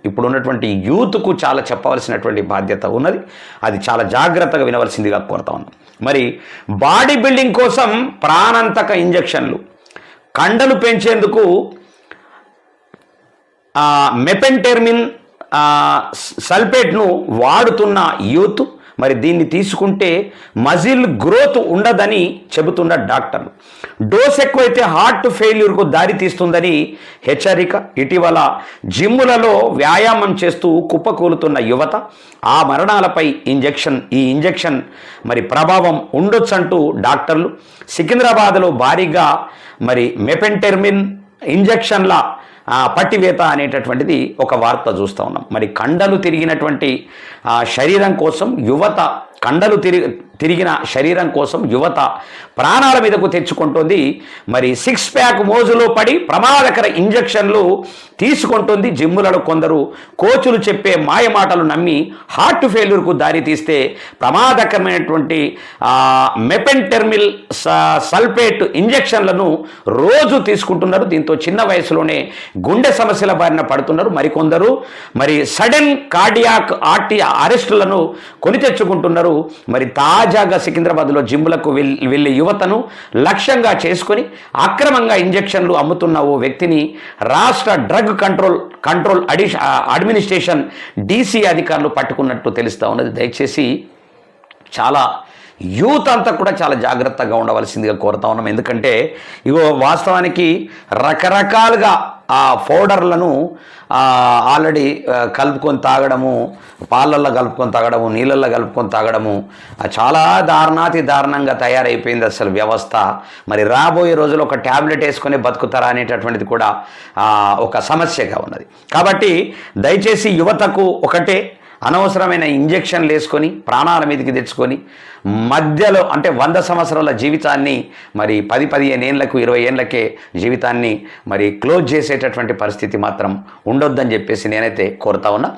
ఇప్పుడు ఉన్నటువంటి యూత్కు చాలా చెప్పవలసినటువంటి బాధ్యత ఉన్నది. అది చాలా జాగ్రత్తగా వినవలసిందిగా కోరుతా ఉన్నాం. మరి బాడీ బిల్డింగ్ కోసం ప్రాణాంతక ఇంజెక్షన్లు, కండలు పెంచేందుకు మెపెంటెర్మిన్ సల్ఫేట్ను వాడుతున్న యూత్ మరి దీన్ని తీసుకుంటే మజిల్ గ్రోత్ ఉండదని చెబుతున్న డాక్టర్లు. డోస్ ఎక్కువైతే హార్ట్ ఫెయిల్యూర్కు దారి తీస్తుందని హెచ్చరిక. ఇటీవల జిమ్ములలో వ్యాయామం చేస్తూ కుప్పకూలుతున్న యువత, ఆ మరణాలపై ఈ ఇంజెక్షన్ మరి ప్రభావం ఉండొచ్చంటూ డాక్టర్లు. సికింద్రాబాద్లో భారీగా మరి మెపెంటెర్మిన్ ఇంజెక్షన్ల పట్టివేత అనేటటువంటిది ఒక వార్త చూస్తూ ఉన్నాం. మరి కండలు తిరిగినటువంటి శరీరం కోసం యువత, కండలు తిరిగిన శరీరం కోసం యువత ప్రాణాల మీదకు తెచ్చుకుంటుంది. మరి 6 ప్యాక్ మోజులో పడి ప్రమాదకర ఇంజెక్షన్లు తీసుకుంటుంది. జిమ్ములలో కొందరు కోచులు చెప్పే మాయమాటలు నమ్మి హార్ట్ ఫెయిల్యూర్కు దారి తీస్తే ప్రమాదకరమైనటువంటి మెపెంటెర్మిల్ సల్ఫేట్ ఇంజెక్షన్లను రోజు తీసుకుంటున్నారు. దీంతో చిన్న వయసులోనే గుండె సమస్యల బారిన పడుతున్నారు. మరికొందరు మరి సడన్ కార్డియాక్ అరెస్టులను కొని తెచ్చుకుంటున్నారు. మరి తాజాగా సికింద్రాబాద్లో జిమ్ములకు వెళ్ళే యువతను లక్ష్యంగా చేసుకొని అక్రమంగా ఇంజెక్షన్లు అమ్ముతున్న ఓ వ్యక్తిని రాష్ట్ర డ్రగ్ కంట్రోల్ అడ్మినిస్ట్రేషన్ డీసీ అధికారులు పట్టుకున్నట్టు తెలుస్తూ ఉన్నది. దయచేసి చాలా యూత్ అంతా కూడా చాలా జాగ్రత్తగా ఉండవలసిందిగా కోరుతా ఉన్నాం. ఎందుకంటే ఇగో వాస్తవానికి రకరకాలుగా ఆ పౌడర్లను ఆల్రెడీ కలుపుకొని తాగడము, పాలల్లో కలుపుకొని తాగడము, నీళ్ళల్లో కలుపుకొని తాగడము చాలా దారుణంగా తయారైపోయింది అసలు వ్యవస్థ. మరి రాబోయే రోజుల్లో ఒక ట్యాబ్లెట్ వేసుకొని బతుకుతారా అనేటటువంటిది కూడా ఒక సమస్యగా ఉన్నది. కాబట్టి దయచేసి యువతకు ఒకటే, అనవసరమైన ఇంజెక్షన్లు వేసుకొని ప్రాణాల మీదకి తెచ్చుకొని మధ్యలో అంటే 100 సంవత్సరాల జీవితాన్ని మరి 10-15 ఏళ్ళకు 20 ఏళ్ళకే జీవితాన్ని మరి క్లోజ్ చేసేటటువంటి పరిస్థితి మాత్రం ఉండొద్దని చెప్పేసి నేనైతే కోరుతా ఉన్నా.